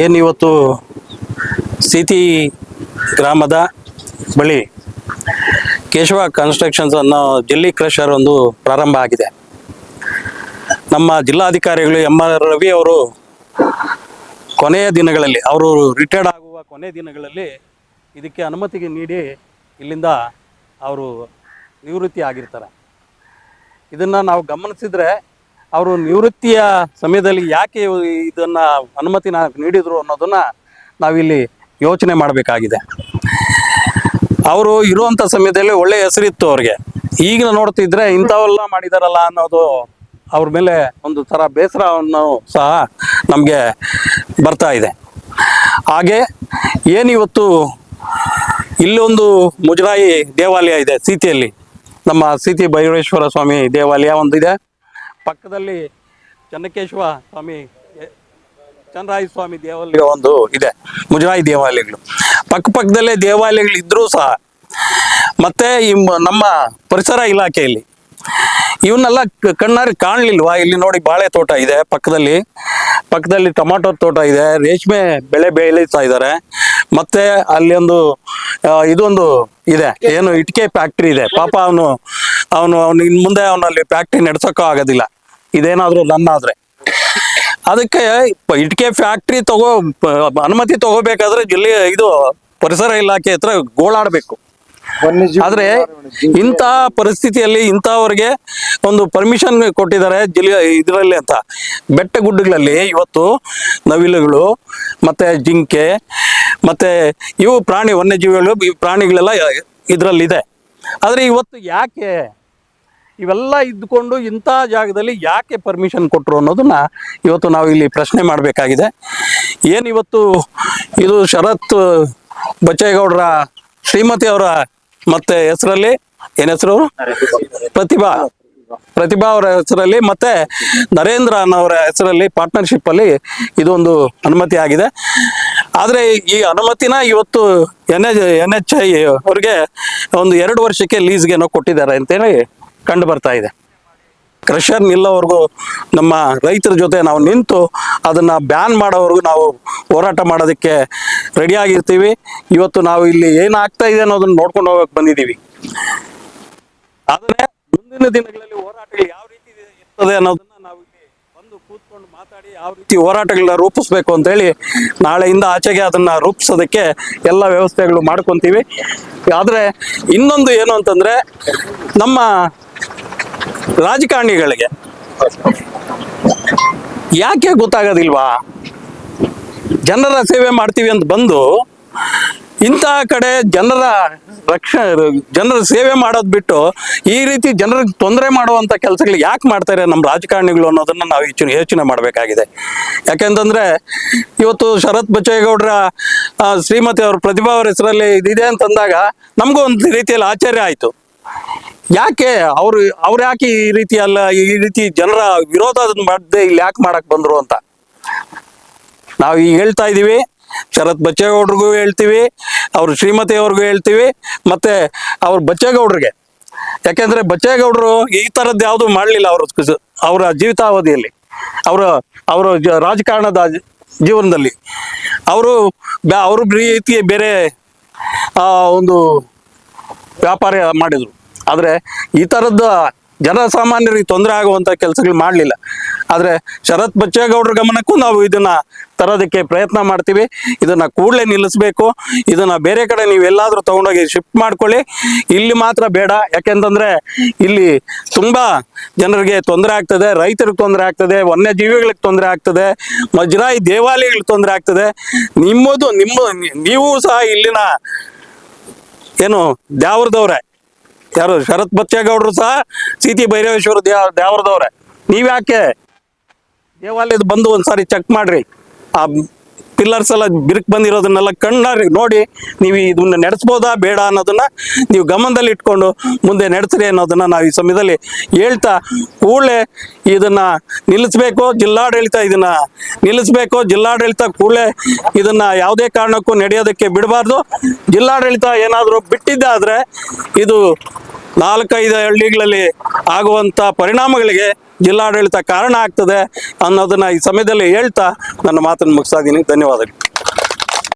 ಏನಿವತ್ತು ಸಿಟಿ ಗ್ರಾಮದ ಬಳಿ ಕೇಶವ ಕನ್ಸ್ಟ್ರಕ್ಷನ್ಸ್ ಅನ್ನೋ ಜಲ್ಲಿ ಕ್ರಷರ್ ಒಂದು ಪ್ರಾರಂಭ ಆಗಿದೆ. ನಮ್ಮ ಜಿಲ್ಲಾಧಿಕಾರಿಗಳು ಎಂ.ಆರ್. ರವಿ ಅವರು ಕೊನೆಯ ದಿನಗಳಲ್ಲಿ, ಅವರು ರಿಟೈರ್ಡ್ ಆಗುವ ಕೊನೆಯ ದಿನಗಳಲ್ಲಿ ಇದಕ್ಕೆ ಅನುಮತಿಗೆ ನೀಡಿ ಇಲ್ಲಿಂದ ಅವರು ನಿವೃತ್ತಿ ಆಗಿರ್ತಾರೆ. ಇದನ್ನು ನಾವು ಗಮನಿಸಿದರೆ ಅವರು ನಿವೃತ್ತಿಯ ಸಮಯದಲ್ಲಿ ಯಾಕೆ ಇದನ್ನು ಅನುಮತಿನ ನೀಡಿದರು ಅನ್ನೋದನ್ನು ನಾವಿಲ್ಲಿ ಯೋಚನೆ ಮಾಡಬೇಕಾಗಿದೆ. ಅವರು ಇರುವಂಥ ಸಮಯದಲ್ಲಿ ಒಳ್ಳೆಯ ಹೆಸರಿತ್ತು ಅವ್ರಿಗೆ. ಈಗ ನೋಡ್ತಿದ್ರೆ ಇಂಥವೆಲ್ಲ ಮಾಡಿದಾರಲ್ಲ ಅನ್ನೋದು ಅವ್ರ ಮೇಲೆ ಒಂದು ಥರ ಬೇಸರವನ್ನು ಸಹ ನಮಗೆ ಬರ್ತಾ ಇದೆ. ಹಾಗೆ ಏನಿವತ್ತು ಇಲ್ಲೊಂದು ಮುಜರಾಯಿ ದೇವಾಲಯ ಇದೆ ಸೀತೆಯಲ್ಲಿ, ನಮ್ಮ ಸೀತಿ ಭೈರವೇಶ್ವರ ಸ್ವಾಮಿ ದೇವಾಲಯ ಒಂದಿದೆ. ಪಕ್ಕದಲ್ಲಿ ಚನ್ನಕೇಶವ ಸ್ವಾಮಿ, ಚನ್ನರಾಯ ಸ್ವಾಮಿ ದೇವಾಲಯ ಒಂದು ಇದೆ. ಮುಜರಾಯಿ ದೇವಾಲಯಗಳು ಪಕ್ಕದಲ್ಲೇ ದೇವಾಲಯಗಳು ಇದ್ರೂ ಸಹ, ಮತ್ತೆ ಈ ನಮ್ಮ ಪರಿಸರ ಇಲಾಖೆಯಲ್ಲಿ ಇವನ್ನೆಲ್ಲ ಕಣ್ಣಾರೆ ಕಾಣಲಿಲ್ವಾ? ಇಲ್ಲಿ ನೋಡಿ, ಬಾಳೆ ತೋಟ ಇದೆ ಪಕ್ಕದಲ್ಲಿ ಟೊಮಾಟೊ ತೋಟ ಇದೆ, ರೇಷ್ಮೆ ಬೆಳೆ ಬೆಳೀತಾ ಇದ್ದಾರೆ. ಮತ್ತೆ ಅಲ್ಲಿ ಇದೊಂದು ಇದೆ, ಏನು ಇಟ್ಟಿಗೆ ಫ್ಯಾಕ್ಟ್ರಿ ಇದೆ. ಪಾಪ ಅವನು ಇನ್ನು ಮುಂದೆ ಅವನಲ್ಲಿ ಫ್ಯಾಕ್ಟ್ರಿ ನಡೆಸೋಕ್ಕೂ ಆಗೋದಿಲ್ಲ, ಇದೇನಾದರೂ ನನ್ನಾದ್ರೆ. ಅದಕ್ಕೆ ಇಟ್ಟಿಗೆ ಫ್ಯಾಕ್ಟ್ರಿ ಅನುಮತಿ ತಗೋಬೇಕಾದ್ರೆ ಇದು ಪರಿಸರ ಇಲಾಖೆ ಹತ್ರ ಗೋಳಾಡಬೇಕು. ಆದ್ರೆ ಇಂಥ ಪರಿಸ್ಥಿತಿಯಲ್ಲಿ ಇಂಥವ್ರಿಗೆ ಒಂದು ಪರ್ಮಿಷನ್ ಕೊಟ್ಟಿದ್ದಾರೆ ಇದರಲ್ಲಿ ಅಂತ. ಬೆಟ್ಟ ಗುಡ್ಡಗಳಲ್ಲಿ ಇವತ್ತು ನವಿಲುಗಳು ಮತ್ತೆ ಜಿಂಕೆ ಮತ್ತೆ ಇವು ವನ್ಯಜೀವಿಗಳು, ಈ ಪ್ರಾಣಿಗಳೆಲ್ಲ ಇದರಲ್ಲಿದೆ. ಆದರೆ ಇವತ್ತು ಯಾಕೆ ಇವೆಲ್ಲ ಇದ್ದುಕೊಂಡು ಇಂಥ ಜಾಗದಲ್ಲಿ ಯಾಕೆ ಪರ್ಮಿಷನ್ ಕೊಟ್ಟರು ಅನ್ನೋದನ್ನ ಇವತ್ತು ನಾವು ಇಲ್ಲಿ ಪ್ರಶ್ನೆ ಮಾಡಬೇಕಾಗಿದೆ. ಏನಿವತ್ತು ಇದು ಶರತ್ ಬಚ್ಚೇಗೌಡರ ಶ್ರೀಮತಿ ಅವರ ಮತ್ತೆ ಹೆಸರಲ್ಲಿ, ಏನ್ ಹೆಸರು, ಪ್ರತಿಭಾ ಅವರ ಹೆಸರಲ್ಲಿ ಮತ್ತೆ ನರೇಂದ್ರ ಅನ್ನೋರ ಹೆಸರಲ್ಲಿ ಪಾರ್ಟ್ನರ್ಶಿಪ್ ಅಲ್ಲಿ ಇದೊಂದು ಅನುಮತಿ ಆಗಿದೆ. ಆದರೆ ಈ ಅನುಮತಿನ ಇವತ್ತು NHAI ಅವ್ರಿಗೆ ಒಂದು 2 ವರ್ಷಕ್ಕೆ ಲೀಸ್ಗೇನೋ ಕೊಟ್ಟಿದ್ದಾರೆ ಅಂತೇಳಿ ಕಂಡು ಬರ್ತಾ ಇದೆ. ಕ್ರಷರ್ ನಿಲ್ಲೋವರೆಗೂ ನಮ್ಮ ರೈತರ ಜೊತೆ ನಾವು ನಿಂತು ಅದನ್ನು ಬ್ಯಾನ್ ಮಾಡೋವರೆಗೂ ನಾವು ಹೋರಾಟ ಮಾಡೋದಕ್ಕೆ ರೆಡಿಯಾಗಿರ್ತೀವಿ. ಇವತ್ತು ನಾವು ಇಲ್ಲಿ ಏನಾಗ್ತಾ ಇದೆ ಅನ್ನೋದನ್ನು ನೋಡ್ಕೊಂಡು ಹೋಗಕ್ಕೆ ಬಂದಿದ್ದೀವಿ. ಆದರೆ ಮುಂದಿನ ದಿನಗಳಲ್ಲಿ ಹೋರಾಟಗಳು ಯಾವ ರೀತಿ ಇರ್ತದೆ ಅನ್ನೋದನ್ನ ನಾವು ಇಲ್ಲಿ ಬಂದು ಕೂತ್ಕೊಂಡು ಮಾತಾಡಿ ಯಾವ ರೀತಿ ಹೋರಾಟಗಳನ್ನ ರೂಪಿಸ್ಬೇಕು ಅಂತೇಳಿ ನಾಳೆಯಿಂದ ಆಚೆಗೆ ಅದನ್ನು ರೂಪಿಸೋದಕ್ಕೆ ಎಲ್ಲ ವ್ಯವಸ್ಥೆಗಳು ಮಾಡ್ಕೊತೀವಿ. ಆದರೆ ಇನ್ನೊಂದು ಏನು ಅಂತಂದರೆ, ನಮ್ಮ ರಾಜಕಾರಣಿಗಳಿಗೆ ಯಾಕೆ ಗೊತ್ತಾಗೋದಿಲ್ವಾ? ಜನರ ಸೇವೆ ಮಾಡ್ತೀವಿ ಅಂತ ಬಂದು ಇಂಥ ಕಡೆ ಜನರ ಸೇವೆ ಮಾಡೋದು ಬಿಟ್ಟು ಈ ರೀತಿ ಜನರಿಗೆ ತೊಂದರೆ ಮಾಡುವಂಥ ಕೆಲಸಗಳು ಯಾಕೆ ಮಾಡ್ತಾರೆ ನಮ್ಮ ರಾಜಕಾರಣಿಗಳು ಅನ್ನೋದನ್ನು ನಾವು ಯೋಚನೆ ಮಾಡಬೇಕಾಗಿದೆ. ಯಾಕೆಂತಂದರೆ ಇವತ್ತು ಶರತ್ ಬಚ್ಚೇಗೌಡರ ಶ್ರೀಮತಿ ಅವ್ರ ಪ್ರತಿಭಾ ಅವ್ರ ಹೆಸರಲ್ಲಿ ಇದಿದೆ ಅಂತಂದಾಗ ನಮಗೂ ಒಂದು ರೀತಿಯಲ್ಲಿ ಆಶ್ಚರ್ಯ ಆಯಿತು. ಯಾಕೆ ಅವ್ರು ಯಾಕೆ ಈ ರೀತಿ ಜನರ ವಿರೋಧ ಮಾಡದೆ ಇಲ್ಲಿ ಯಾಕೆ ಮಾಡಕ್ಕೆ ಬಂದರು ಅಂತ ನಾವು ಈಗ ಹೇಳ್ತಾ ಇದ್ದೀವಿ. ಶರತ್ ಬಚ್ಚೇಗೌಡ್ರಿಗೂ ಹೇಳ್ತೀವಿ, ಅವ್ರ ಶ್ರೀಮತಿ ಅವ್ರಿಗೂ ಹೇಳ್ತೀವಿ, ಮತ್ತೆ ಅವ್ರ ಬಚ್ಚೇಗೌಡ್ರಿಗೆ. ಯಾಕೆಂದ್ರೆ ಬಚ್ಚೇಗೌಡರು ಈ ಥರದ್ದು ಯಾವುದು ಮಾಡಲಿಲ್ಲ ಅವರ ಜೀವಿತಾವಧಿಯಲ್ಲಿ, ಅವರ ರಾಜಕಾರಣದ ಜೀವನದಲ್ಲಿ. ಅವರು ರೀತಿ ಬೇರೆ ಒಂದು ವ್ಯಾಪಾರ ಮಾಡಿದ್ರು. ಆದರೆ ಈ ಥರದ ಜನಸಾಮಾನ್ಯರಿಗೆ ತೊಂದರೆ ಆಗುವಂಥ ಕೆಲಸಗಳು ಮಾಡಲಿಲ್ಲ. ಆದರೆ ಶರತ್ ಬಚ್ಚೇಗೌಡರ ಗಮನಕ್ಕೂ ನಾವು ಇದನ್ನು ತರೋದಕ್ಕೆ ಪ್ರಯತ್ನ ಮಾಡ್ತೀವಿ. ಇದನ್ನು ಕೂಡಲೇ ನಿಲ್ಲಿಸಬೇಕು. ಇದನ್ನು ಬೇರೆ ಕಡೆ ನೀವೆಲ್ಲಾದರೂ ತೊಗೊಂಡೋಗಿ ಶಿಫ್ಟ್ ಮಾಡ್ಕೊಳ್ಳಿ, ಇಲ್ಲಿ ಮಾತ್ರ ಬೇಡ. ಯಾಕೆಂತಂದರೆ ಇಲ್ಲಿ ತುಂಬ ಜನರಿಗೆ ತೊಂದರೆ ಆಗ್ತದೆ, ರೈತರಿಗೆ ತೊಂದರೆ ಆಗ್ತದೆ, ವನ್ಯಜೀವಿಗಳಿಗೆ ತೊಂದರೆ ಆಗ್ತದೆ, ಮುಜರಾಯಿ ದೇವಾಲಯಗಳಿಗೆ ತೊಂದರೆ ಆಗ್ತದೆ. ನೀವು ಸಹ ಇಲ್ಲಿನ ಏನು ದ್ಯಾವರದವ್ರೆ, ಯಾರು ಶರತ್ ಬಚ್ಚೇಗೌಡರು ಸಹ ಸಿಟಿ ಭೈರವೇಶ್ವರ ದ್ಯಾವರದವ್ರೆ. ನೀವ್ಯಾಕೆ ದೇವಾಲಯದ ಬಂದು ಒಂದ್ಸಾರಿ ಚೆಕ್ ಮಾಡ್ರಿ. ಆ ಪಿಲ್ಲರ್ಸ್ ಎಲ್ಲ ಬಿರುಕು ಬಂದಿರೋದನ್ನೆಲ್ಲ ಕಣ್ಣಾರಿ ನೋಡಿ ನೀವು ಇದನ್ನ ನಡೆಸ್ಬೋದಾ ಬೇಡ ಅನ್ನೋದನ್ನ ನೀವು ಗಮನದಲ್ಲಿ ಇಟ್ಕೊಂಡು ಮುಂದೆ ನಡೆಸ್ರಿ ಅನ್ನೋದನ್ನ ನಾವು ಈ ಸಮಯದಲ್ಲಿ ಹೇಳ್ತಾ, ಕೂಡಲೇ ಇದನ್ನ ನಿಲ್ಲಿಸ್ಬೇಕು. ಜಿಲ್ಲಾಡಳಿತ ಇದನ್ನ ನಿಲ್ಲಿಸ್ಬೇಕು. ಜಿಲ್ಲಾಡಳಿತ ಕೂಡಲೇ ಇದನ್ನ ಯಾವುದೇ ಕಾರಣಕ್ಕೂ ನಡೆಯೋದಕ್ಕೆ ಬಿಡಬಾರ್ದು. ಜಿಲ್ಲಾಡಳಿತ ಏನಾದರೂ ಬಿಟ್ಟಿದ್ದಾದ್ರೆ ಇದು 4-5 ಹಳ್ಳಿಗಳಲ್ಲಿ ಆಗುವಂಥ ಪರಿಣಾಮಗಳಿಗೆ ಜಿಲ್ಲಾಡಳಿತ ಕಾರಣ ಆಗ್ತದೆ ಅನ್ನೋದನ್ನ ಈ ಸಮಯದಲ್ಲಿ ಹೇಳ್ತಾ ನನ್ನ ಮಾತನ್ನು ಮುಗಿಸ್ತಾ ಇದ್ದೀನಿ. ಧನ್ಯವಾದಗಳು.